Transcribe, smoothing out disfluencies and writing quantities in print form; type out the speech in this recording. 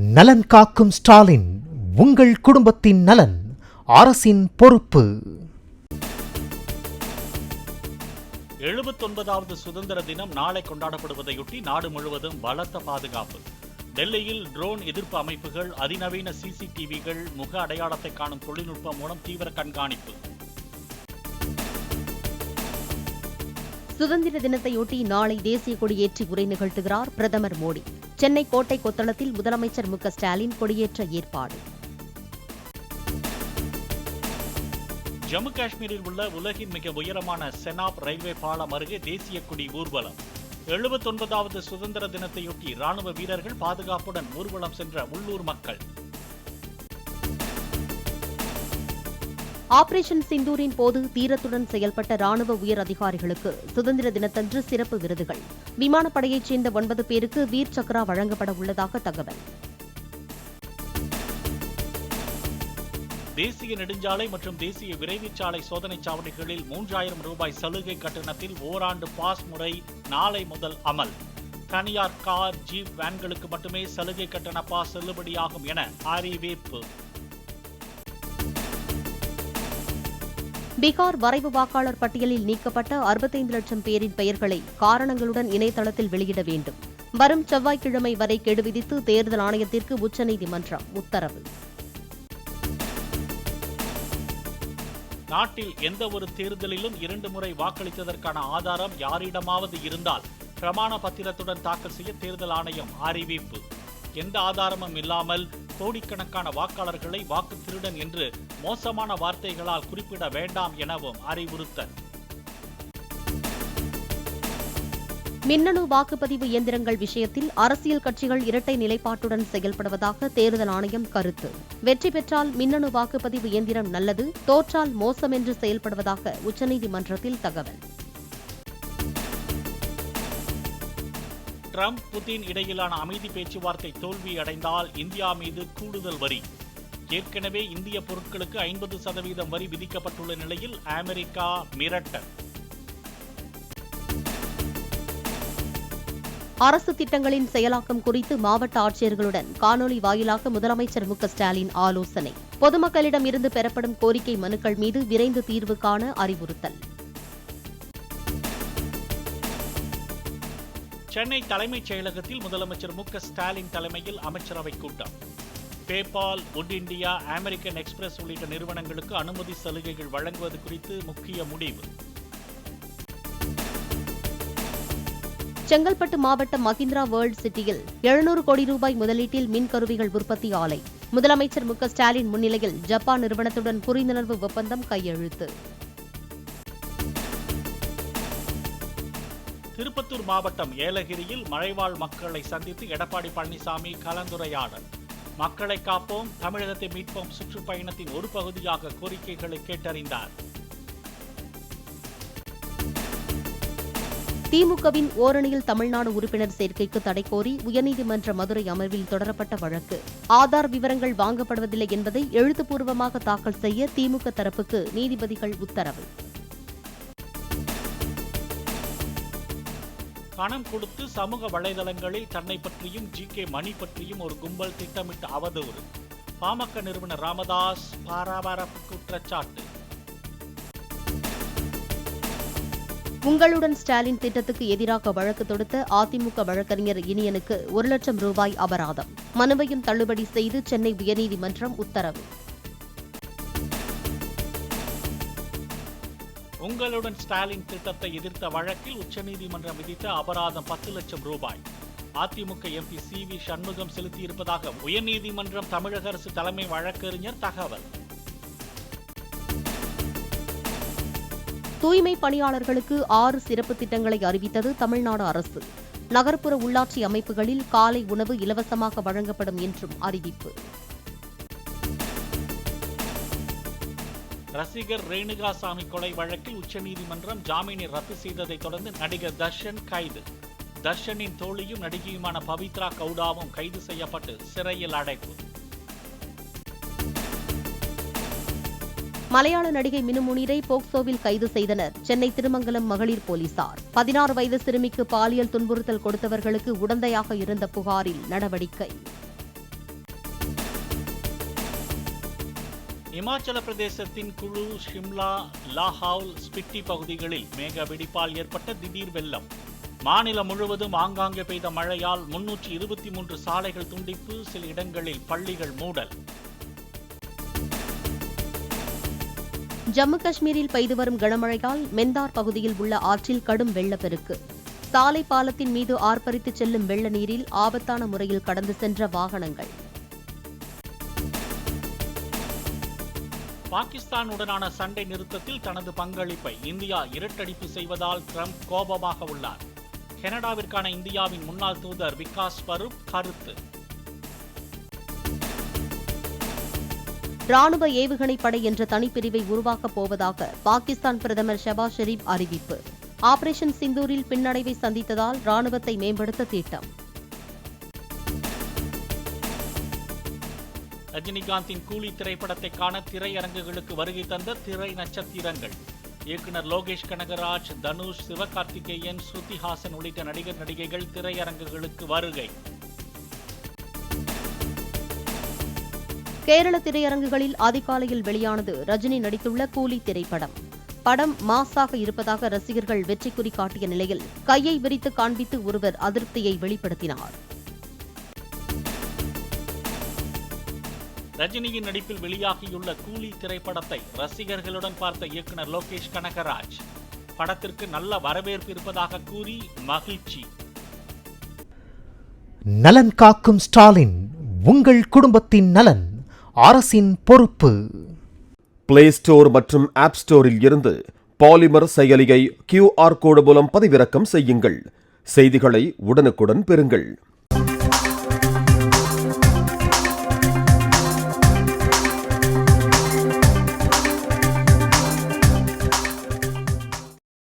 நலன் காக்கும் ஸ்டாலின், உங்கள் குடும்பத்தின் நலன் அரசின் பொறுப்பு. 79வது சுதந்திர தினம் நாளை கொண்டாடப்படுவதையொட்டி நாடு முழுவதும் பலத்த பாதுகாப்பு. டெல்லியில் ட்ரோன் எதிர்ப்பு அமைப்புகள், அதிநவீன சிசிடிவிகள், முக அடையாளத்தை காணும் தொழில்நுட்பம் மூலம் தீவிர கண்காணிப்பு. சுதந்திர தினத்தையொட்டி நாளை தேசிய கொடியேற்றி உரை நிகழ்த்துகிறார் பிரதமர் மோடி. சென்னை கோட்டை கொத்தளத்தில் முதலமைச்சர் மு.க.ஸ்டாலின் கொடியேற்ற ஏற்பாடு. ஜம்மு காஷ்மீரில் உள்ள உலகின் மிக உயரமான செனாப் ரயில்வே பாலம் அருகே தேசிய கொடி ஊர்வலம். 79வது சுதந்திர தினத்தையொட்டி ராணுவ வீரர்கள் பாதுகாப்புடன் ஊர்வலம் சென்ற உள்ளூர் மக்கள். ஆபரேஷன் சிந்தூரின் போது தீரத்துடன் செயல்பட்ட ராணுவ உயர் அதிகாரிகளுக்கு சுதந்திர தினத்தன்று சிறப்பு விருதுகள். விமானப்படையைச் சேர்ந்த 9 பேருக்கு வீர் சக்ரா வழங்கப்பட உள்ளதாக தகவல். தேசிய நெடுஞ்சாலை மற்றும் தேசிய விரைவுச்சாலை சோதனைச் சாவடிகளில் 3000 ரூபாய் சலுகை கட்டணத்தில் ஓராண்டு பாஸ் முறை நாளை முதல் அமல். தனியார் கார், ஜீப், வேன்களுக்கு மட்டுமே சலுகை கட்டண பாஸ் செல்லுபடியாகும் என அறிவிப்பு. பீகார் வரைவு வாக்காளர் பட்டியலில் நீக்கப்பட்ட 65 லட்சம் பேரின் பெயர்களை காரணங்களுடன் இணையதளத்தில் வெளியிட வேண்டும். வரும் செவ்வாய்க்கிழமை வரை கெடு விதித்து தேர்தல் ஆணையத்திற்கு உச்சநீதிமன்றம் உத்தரவு. நாட்டில் எந்த ஒரு தேர்தலிலும் 2 முறை வாக்களித்ததற்கான ஆதாரம் யாரிடமாவது இருந்தால் பிரமாண பத்திரத்துடன் தாக்கல் செய்ய தேர்தல் ஆணையம் அறிவிப்பு. எந்த ஆதாரமும் இல்லாமல் கோடிக்கணக்கான வாக்காளர்களை வாக்கு திருடன் என்று மோசமான வார்த்தைகளால் குறிப்பிட வேண்டாம் எனவும் அறிவுறுத்தல். மின்னணு வாக்குப்பதிவு இயந்திரங்கள் விஷயத்தில் அரசியல் கட்சிகள் இரட்டை நிலைப்பாட்டுடன் செயல்படுவதாக தேர்தல் ஆணையம் கருத்து. வெற்றி பெற்றால் மின்னணு வாக்குப்பதிவு இயந்திரம் நல்லது, தோற்றால் மோசம் என்று செயல்படுவதாக உச்சநீதிமன்றத்தில் தகவல். ட்ரம்ப், புதின் இடையிலான அமைதி பேச்சுவார்த்தை தோல்வியடைந்தால் இந்தியா மீது கூடுதல் வரி. ஏற்கனவே இந்திய பொருட்களுக்கு 50% வரி விதிக்கப்பட்டுள்ள நிலையில் அமெரிக்கா மிரட்டல். அரசு திட்டங்களின் செயலாக்கம் குறித்து மாவட்ட ஆட்சியர்களுடன் காணொலி வாயிலாக முதலமைச்சர் மு.க.ஸ்டாலின் ஆலோசனை. பொதுமக்களிடம் இருந்து பெறப்படும் கோரிக்கை மனுக்கள் மீது விரைந்து தீர்வு காண அறிவுறுத்தல். சென்னை தலைமைச் செயலகத்தில் முதலமைச்சர் மு.க.ஸ்டாலின் தலைமையில் அமைச்சரவை கூட்டம். PayPal, would India, American express உள்ளிட்ட நிறுவனங்களுக்கு அனுமதி சலுகைகள் வழங்குவது குறித்து முக்கிய முடிவு. செங்கல்பட்டு மாவட்டம் மகிந்திரா வேர்ல்ட் சிட்டியில் 700 கோடி ரூபாய் முதலீட்டில் மின்கருவிகள் உற்பத்தி ஆலை. முதலமைச்சர் மு.க.ஸ்டாலின் முன்னிலையில் ஜப்பான் நிறுவனத்துடன் புரிந்துணர்வு ஒப்பந்தம் கையெழுத்து. திருப்பத்தூர் மாவட்டம் ஏலகிரியில் மலைவாழ் மக்களை சந்தித்து எடப்பாடி பழனிசாமி கலந்துரையாடல். மக்களை காப்போம், தமிழகத்தை மீட்போம் சுற்றுப்பயணத்தின் ஒரு பகுதியாக கோரிக்கைகளை கேட்டறிந்தார். திமுகவின் ஓரணியில் தமிழ்நாடு உறுப்பினர் சேர்க்கைக்கு தடை கோரி உயர்நீதிமன்ற மதுரை அமர்வில் தொடரப்பட்ட வழக்கு. ஆதார் விவரங்கள் வாங்கப்படுவதில்லை என்பதை எழுத்துப்பூர்வமாக தாக்கல் செய்ய திமுக தரப்புக்கு நீதிபதிகள் உத்தரவு. பணம் கொடுத்து சமூக வலைதளங்களில் தன்னை பற்றியும் ஜி.கே. மணி பற்றியும் ஒரு கும்பல் திட்டமிட்ட அவதூறு. பாமக நிறுவனர் ராமதாஸ் பரபரப்பு குற்றச்சாட்டு. உங்களுடன் ஸ்டாலின் திட்டத்துக்கு எதிராக வழக்கு தொடுத்த அதிமுக வழக்கறிஞர் இனியனுக்கு 1 லட்சம் ரூபாய் அபராதம். மனுவையும் தள்ளுபடி செய்து சென்னை உயர்நீதிமன்றம் உத்தரவு. உங்களுடன் ஸ்டாலின் திட்டத்தை எதிர்த்த வழக்கில் உச்சநீதிமன்றம் விதித்த அபராதம் 10 லட்சம் ரூபாய். அதிமுக எம்பி சி.வி. சண்முகம் செலுத்தியிருப்பதாக உயர்நீதிமன்றம் தமிழக அரசு தலைமை வழக்கறிஞர் தகவல். தூய்மை பணியாளர்களுக்கு 6 சிறப்பு திட்டங்களை அறிவித்தது தமிழ்நாடு அரசு. நகர்ப்புற உள்ளாட்சி அமைப்புகளில் காலை உணவு இலவசமாக வழங்கப்படும் என்றும் அறிவிப்பு. ரசிகர் ரேணுகாசாமி கொலை வழக்கில் உச்சநீதிமன்றம் ஜாமீனை ரத்து செய்ததை தொடர்ந்து நடிகர் தர்ஷன் கைது. தர்ஷனின் தோழியும் நடிகையுமான பவித்ரா கவுடாவும் கைது செய்யப்பட்டு சிறையில் அடைப்பு. மலையாள நடிகை மினு முனீரை போக்சோவில் கைது செய்தனர் சென்னை திருமங்கலம் மகளிர் போலீசார். 16 வயது சிறுமிக்கு பாலியல் துன்புறுத்தல் கொடுத்தவர்களுக்கு உடந்தையாக இருந்த புகாரில் நடவடிக்கை. இமாச்சல பிரதேசத்தின் குழு, ஷிம்லா, லாஹவுல், ஸ்பிட்டி பகுதிகளில் மேக வெடிப்பால் ஏற்பட்ட திடீர் வெள்ளம். மாநிலம் முழுவதும் ஆங்காங்கே பெய்த மழையால் 323 சாலைகள் துண்டிப்பு, சில இடங்களில் பள்ளிகள் மூடல். ஜம்மு காஷ்மீரில் பெய்து வரும் கனமழையால் மெந்தார் பகுதியில் உள்ள ஆற்றில் கடும் வெள்ளப்பெருக்கு. சாலை பாலத்தின் மீது ஆர்ப்பரித்து செல்லும் வெள்ள நீரில் ஆபத்தான முறையில் கடந்து சென்ற வாகனங்கள். பாகிஸ்தானுடனான சண்டை நிறுத்தத்தில் தனது பங்களிப்பை இந்தியா இரட்டடிப்பு செய்வதால் ட்ரம்ப் கோபமாக உள்ளார். கனடாவிற்கான இந்தியாவின் முன்னாள் தூதர் விகாஸ் ஸ்வரூப் கருத்து. ராணுவ ஏவுகணை படை என்ற தனிப்பிரிவை உருவாக்கப் போவதாக பாகிஸ்தான் பிரதமர் ஷெபாஸ் ஷெரீப் அறிவிப்பு. ஆபரேஷன் சிந்தூரில் பின்னடைவை சந்தித்ததால் ராணுவத்தை மேம்படுத்த திட்டம். ரஜினிகாந்தின் கூலி திரைப்படத்தை காண திரையரங்குகளுக்கு வருகை தந்த திரை நட்சத்திரங்கள். இயக்குனர் லோகேஷ் கனகராஜ், தனுஷ், சிவகார்த்திகேயன், ஸ்ருதி ஹாசன் உள்ளிட்ட நடிகர் நடிகைகள் திரையரங்குகளுக்கு வருகை. கேரள திரையரங்குகளில் அதிகாலையில் வெளியானது ரஜினி நடித்துள்ள கூலி திரைப்படம். படம் மாஸாக இருப்பதாக ரசிகர்கள் வெற்றிக்குறி காட்டிய நிலையில் கையை விரித்து காண்பித்து ஒருவர் அதிருப்தியை வெளிப்படுத்தினார். ரஜினியின் நடிப்பில் வெளியாகியுள்ள கூலி திரைப்படத்தை ரசிகர்களுடன் பார்த்த இயக்குனர் லோகேஷ் கனகராஜ், படத்திற்கு நல்ல வரவேற்பு இருப்பதாக கூறி மகிழ்ச்சி. நலன் காக்கும் ஸ்டாலின், உங்கள் குடும்பத்தின் நலன் அரசின் பொறுப்பு. பிளே ஸ்டோர் மற்றும் ஆப் ஸ்டோரில் இருந்து பாலிமர் செயலியை QR கோடு மூலம் பதிவிறக்கம் செய்யுங்கள். செய்திகளை உடனுக்குடன் பெறுங்கள்.